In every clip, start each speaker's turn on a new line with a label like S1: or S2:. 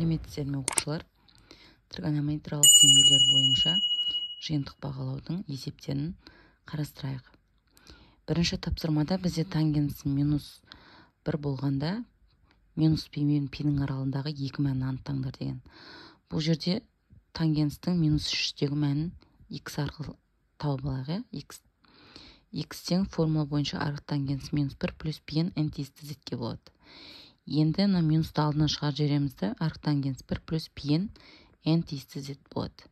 S1: Сәлеметсіздер ме оқушылар? Тригонометриялық теңдеулер бойынша жиынтық бағалаудың есептерін қарастырайық. Бірінші тапсырмада бізде тангенс минус 1 болғанда минус пи мен пидің аралығындағы екі мәнін анықтаңдар деген. Бұл жерде тангенстің минус 3-тегі мәнін x арқылы тауып алайық. X тең формула бойынша арғы тангенс минус 1 плюс пи-н n тиісті z-ке болады. Енді минусты алдына шығарып жібереміз де, арғы тангенс 1 плюс пи-н n тиісті z болады.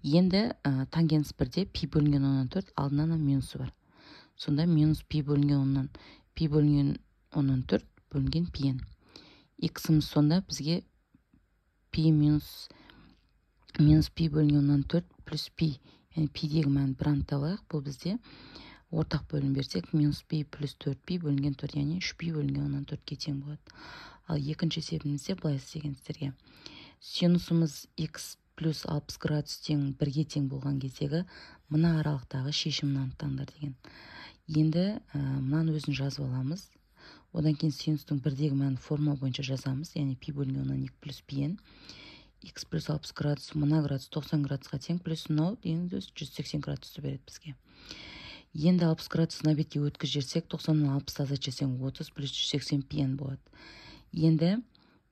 S1: Енді тангенс 1-де пи бөлінген 10-4 алдынан минусы бар. Сонда минус пи бөлінген 10-4 бөлінген пи-н. X-ымыз сонда бізге пи минус пи бөлінген 10-4 плюс пи. Яғни пи-дегі мән бір анықталайық. Бұл бізде ортақ бөлім берсек, минус пи плюс 4пи бөлінген 4, яғни 3пи бөлінген 14-ке тең болады. Ал екінші есебімізде былай істеген сіздерге. Синусымыз x плюс 60 градус тең 1-ге тең болған кездегі мына аралықтағы шешімін анықтаңдар деген. Енді мынаны өзін жазып аламыз. Одан кейін синустың 1-дегі мәнін формула бойынша жазамыз, яғни пи бөлінген 2 плюс пи-н. X плюс 60 градус мына градус 90 градусқа тең плюс 0 деген 180 градусты береді бізге. Енді 60 градус мына бетке өткізіп жіберсек, 90-нан 60 азайтып жіберсең 30 плюс 180 пи-н болады. Енді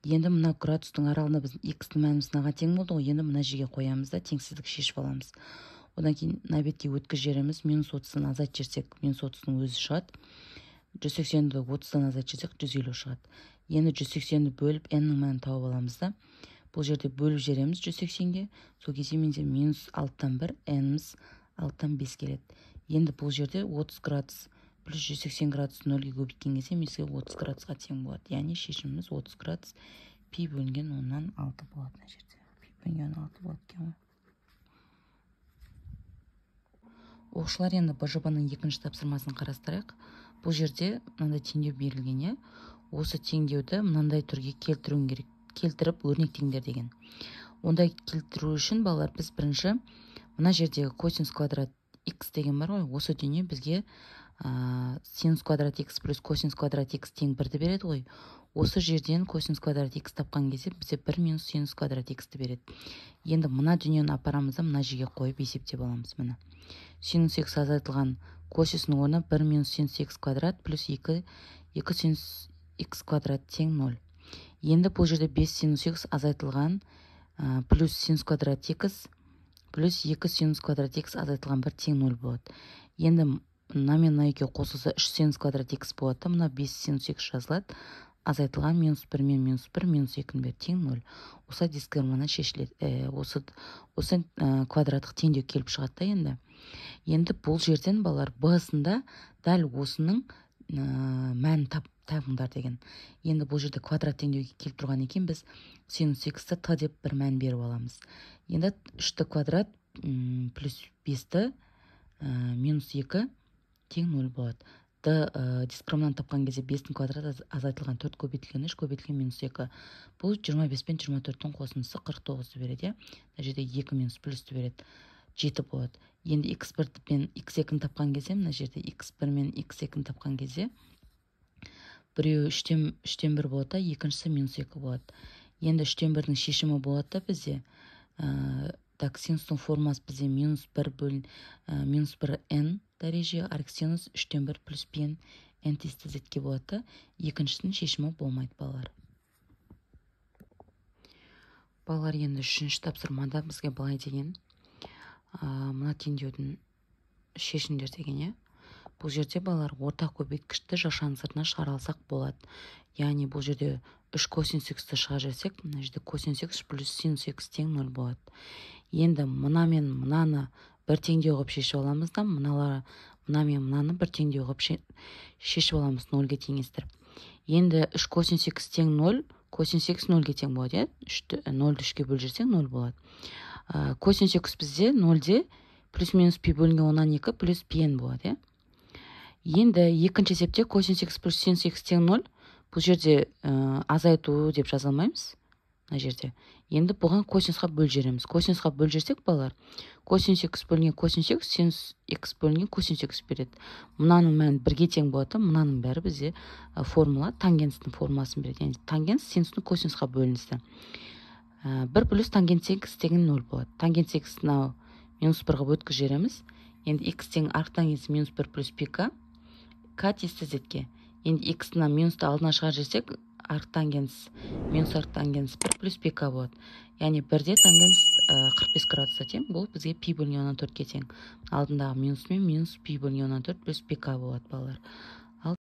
S1: мына градустың аралығында біздің x-ның мәніміз мынаға тең болды ғой. Енді мына жерге қоямыз да теңсіздік шешіп аламыз. Одан кейін мына бетке өткізіп жібереміз. Минус 30-дан азайтып жіберсек, минус 30-ның өзі шығады. 180-ді 30-дан азайтып жіберсек, 150 шығады. Енді 180-ді бөліп n-ның мәнін тауып аламыз да. Бұл жерде бөліп жібереміз 180-ге. Сол кезде менде минус 6-тан 1, n-міз 6-тан 5 келеді. Енді бұл жерде 30 градус плюс 180 градус 0-ге көбейткен кезде бізге 30 градусқа тең болады. Яғни шешіміміз 30 градус пи бөлінген 10-6 болады. Мына жерде пи бөлінген 6 болады екен ғой. Оқушылар, енді БЖБ-ның екінші тапсырмасын қарастырайық. Бұл жерде мынандай теңдеу берілген. Осы теңдеуді мынандай түрге келтіруің керек. Келтіріп өрнектеңдер деген. Ондай келтіру үшін балалар біз бірінші мына жердегі косинус квадрат x деген бар ғой. Осы дүние бізге синус квадрат x плюс косинус квадрат x тең 1-ді береді ғой. Осы жерден косинус квадрат x тапқан кезде бізде 1 минус синус квадрат x-ті береді. Енді мына дүниені апарамыз да мына жерге қойып есептеп аламыз. Міне синус x азайтылған косинусның орнына 1 минус синус x квадрат плюс 2 синус x квадрат тең 0. Енді бұл жерде 5 синус x азайтылған плюс синус квадрат x плюс 2 синус квадрат x азайтылған 1 тең 0 болады. Енді мына мен мына екеуі қосылса 3 синус квадрат x болады. Мына 5 синус x жазылады. Азайтылған минус 1 мен минус 1 минус 2-ні бер тең 0. Осы дискриминант шешіледі. Осы квадраттық теңдеу келіп шығады енді. Енді бұл жерден балалар b-сында дәл осының мәнін табыңдар деген. Енді бұл жерде квадрат теңдеуге келіп тұрған екен, біз синус x-ті т деп бір мән беріп аламыз. Енді 3-ті квадрат плюс 5-ті минус 2 тең 0 болады. Дискриминант тапқан кезде 5-тің квадраты азайтылған 4 көбейтілген 3 көбейтілген минус 2. Бұл 25 пен 24-тің қосындысы 49-ды береді. Мына жерде 2 минус плюсті береді. 7 болады. Енді x1 пен x2-ні тапқан кезде, мына жерде x1 мен x2-ні тапқан кезде біреуі 3-тен 1 болады, екіншісі минус 2 болады. Енді 3-тен 1-дің шешімі болады да бізде. Синустың формасы бізде минус 1 n дәреже, арксинус 3-тен 1 плюс пи-н n тиісті z-ке болады. Екіншісінің шешімі болмайды балалар. Балалар, енді үшінші тапсырмада бізге былай деген. Мына теңдеудің шешіңдер деген. Бұл жерде балалар ортақ көбейткішті жашан сыртына шығара алсақ болады. Яғни бұл жерде 3 косинус x-ті шыға жіберсек, мына жерде косинус x плюс синус x тең 0 болады. Енді мына мен мынаны бір теңдеу қылып шешіп аламыз да, мына мен мынаны бір теңдеу қылып шешіп аламыз 0-ге теңестіріп. Енді 3 косинус x тең 0, косинус x 0-ге тең болады. 0-ді 3-ке бөліп жіберсек 0 болады. Косинус x бізде 0-де плюс минус пи бөлінген 12 плюс пи-н болады. Енді екінші есепте косинус x плюс синус x тең 0. Бұл жерде азайту деп жазалмаймыз. Мына жерде. Енді бұған косинусқа бөліп жібереміз. Косинусқа бөліп жіберсек балалар, косинус x бөлінген косинус x, синус x бөлінген косинус x береді. Мынаның мәні 1-ге тең болады. Мынаның бәрі бізде формула, тангенстің формуласын береді. Яғни тангенс синустың косинусқа бөлінісі. 1 плюс тангент тең x деген 0 болады. Тангент x мынау минус 1 қылып өткізіп жібереміз. Енді x тең арқ тангенс минус 1 плюс пи к тиісті z-ге. Енді x-ны минусты алдына шығарып жіберсек, арқ тангенс минус арқ тангенс 1 плюс пи к болады. Яғни 1-де тангенс 45 градусқа тең. Бұл бізге пи бөлінген 14-ге тең. Алдындағы минус мен минус пи бөлінген 14 плюс пи к болады, балалар.